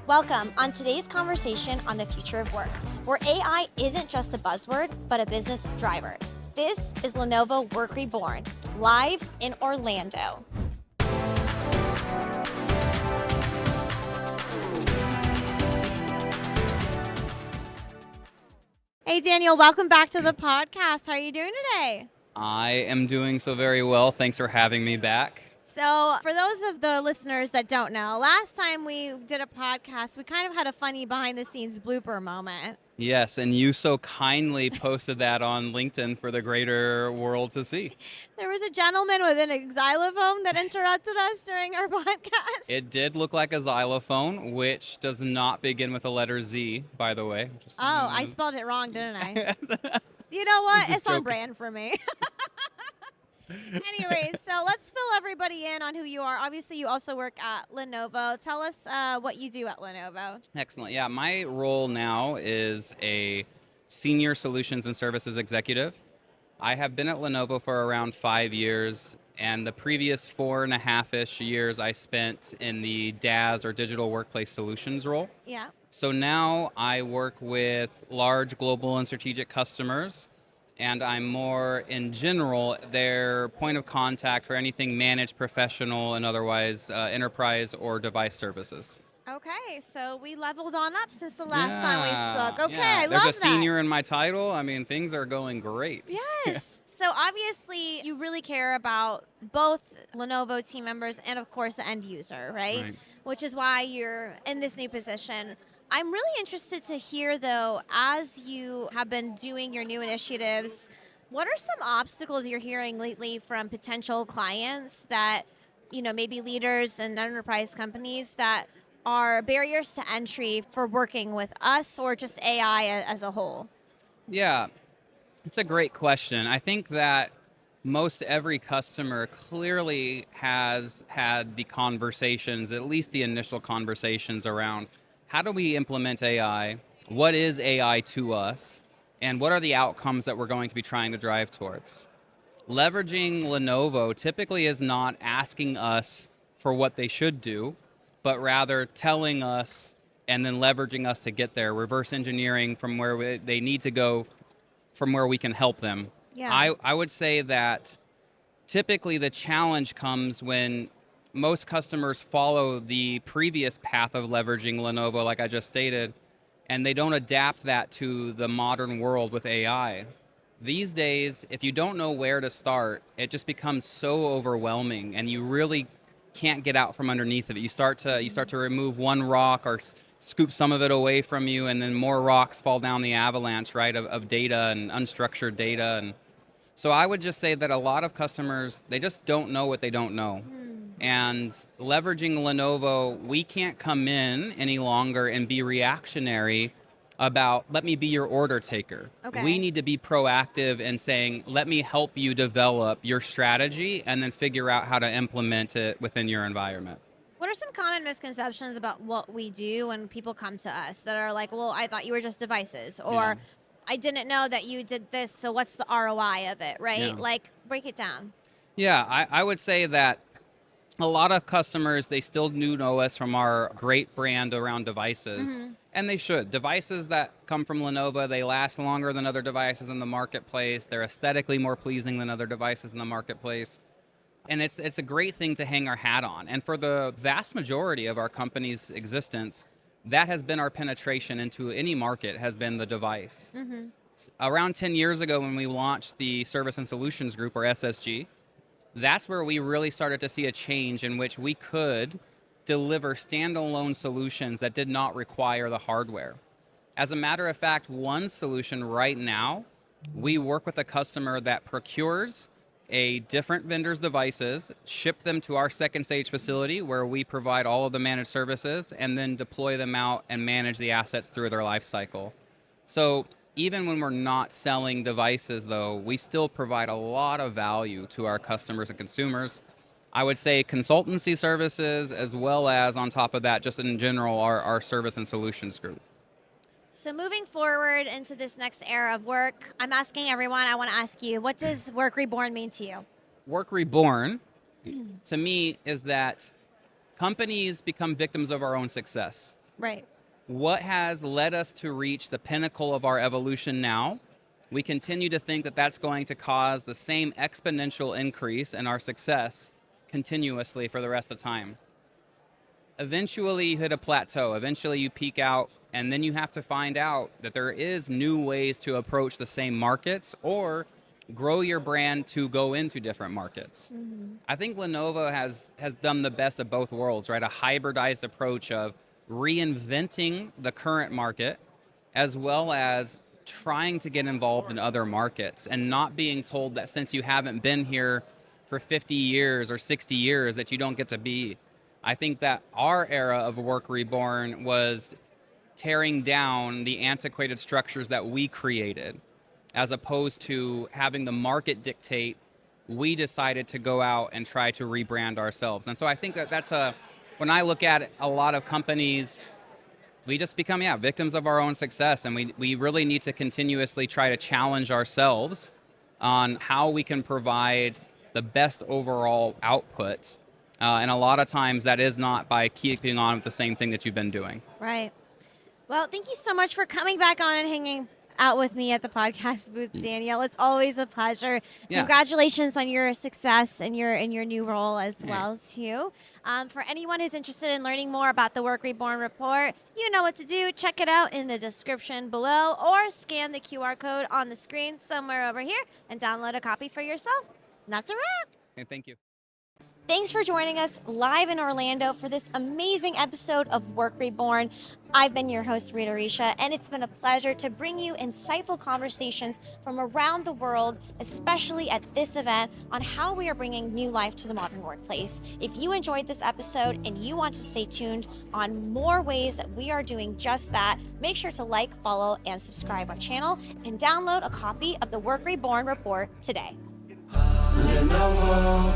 Welcome on today's conversation on the future of work, where AI isn't just a buzzword, but a business driver. This is Lenovo Work Reborn, live in Orlando. Hey, Daniel, welcome back to the podcast. How are you doing today? I am doing so very well. Thanks for having me back. So for those of the listeners that don't know, last time we did a podcast, we kind of had a funny behind the scenes blooper moment. Yes, and you so kindly posted that on LinkedIn for the greater world to see. There was a gentleman with an xylophone that interrupted us during our podcast. It did look like a xylophone, which does not begin with the letter Z, by the way. I spelled it wrong, didn't I? You know what? Just It's on joking. brand for me. Anyways, so let's fill everybody in on who you are. Obviously, you also work at Lenovo. Tell us what you do at Lenovo. Excellent. Yeah, my role now is a senior solutions and services executive. I have been at Lenovo for around 5 years, and the previous 4.5-ish years I spent in the DaaS or digital workplace solutions role. Yeah. So now I work with large global and strategic customers, and I'm more, in general, their point of contact for anything managed, professional, and otherwise enterprise or device services. Okay, so we leveled on up since the last time we spoke. Okay, yeah. I There's love a senior in my title. I mean, things are going great. that. Yes. So obviously, you really care about both Lenovo team members and, of course, the end user, right? Which is why you're in this new position. I'm really interested to hear, though, as you have been doing your new initiatives, what are some obstacles you're hearing lately from potential clients that, maybe leaders and enterprise companies that are barriers to entry for working with us or just AI as a whole? Yeah, it's a great question. I think that most every customer clearly has had the conversations, at least the initial conversations around how do we implement AI? What is AI to us? And what are the outcomes that we're going to be trying to drive towards? Leveraging Lenovo typically is not asking us for what they should do, but rather telling us and then leveraging us to get there, reverse engineering from where they need to go from where we can help them. Yeah. I would say that typically the challenge comes when most customers follow the previous path of leveraging Lenovo, like I just stated, and they don't adapt that to the modern world with AI. These days, if you don't know where to start, it just becomes so overwhelming, and you really can't get out from underneath of it. You start to remove one rock or scoop some of it away from you, and then more rocks fall down the avalanche, right, of data and unstructured data. And so I would just say that a lot of customers, they just don't know what they don't know. And leveraging Lenovo, we can't come in any longer and be reactionary about, let me be your order taker. Okay. We need to be proactive in saying, let me help you develop your strategy and then figure out how to implement it within your environment. What are some common misconceptions about what we do when people come to us that are like, well, I thought you were just devices, or Yeah. I didn't know that you did this, so what's the ROI of it, right? Yeah. Like, break it down. Yeah, I would say that a lot of customers, they still do know us from our great brand around devices, and they should. Devices that come from Lenovo, they last longer than other devices in the marketplace. They're aesthetically more pleasing than other devices in the marketplace. And it's a great thing to hang our hat on. And for the vast majority of our company's existence, that has been our penetration into any market, has been the device. Around 10 years ago when we launched the Service and Solutions Group, or SSG, that's where we really started to see a change in which we could deliver standalone solutions that did not require the hardware. As a matter of fact, one solution right now, we work with a customer that procures a different vendor's devices, ship them to our second stage facility where we provide all of the managed services, and then deploy them out and manage the assets through their life cycle. So even when we're not selling devices, though, we still provide a lot of value to our customers and consumers. I would say consultancy services, as well as on top of that, just in general, our service and solutions group. So moving forward into this next era of work, I'm asking everyone, I want to ask you, what does Work Reborn mean to you? Work Reborn, to me, is that companies become victims of our own success. Right. What has led us to reach the pinnacle of our evolution now? We continue to think that that's going to cause the same exponential increase in our success continuously for the rest of time. Eventually you hit a plateau, eventually you peak out, and then you have to find out that there is new ways to approach the same markets or grow your brand to go into different markets. I think Lenovo has done the best of both worlds, right? A hybridized approach of reinventing the current market as well as trying to get involved in other markets and not being told that since you haven't been here for 50 years or 60 years that you don't get to be. I think that our era of Work Reborn was tearing down the antiquated structures that we created, as opposed to having the market dictate. We decided to go out and try to rebrand ourselves. And so I think that when I look at a lot of companies, we just become, victims of our own success. And we really need to continuously try to challenge ourselves on how we can provide the best overall output. And a lot of times that is not by keeping on with the same thing that you've been doing. Right. Well, thank you so much for coming back on and hanging out with me at the podcast booth, Daniel. It's always a pleasure. Yeah. Congratulations on your success and your new role as well too. For anyone who's interested in learning more about the Work Reborn report, you know what to do. Check it out in the description below or scan the QR code on the screen somewhere over here and download a copy for yourself. And that's a wrap. Okay, thank you. Thanks for joining us live in Orlando for this amazing episode of Work Reborn. I've been your host, Rita Risha, and it's been a pleasure to bring you insightful conversations from around the world, especially at this event, on how we are bringing new life to the modern workplace. If you enjoyed this episode and you want to stay tuned on more ways that we are doing just that, make sure to like, follow, and subscribe our channel, and download a copy of the Work Reborn report today. Lenovo.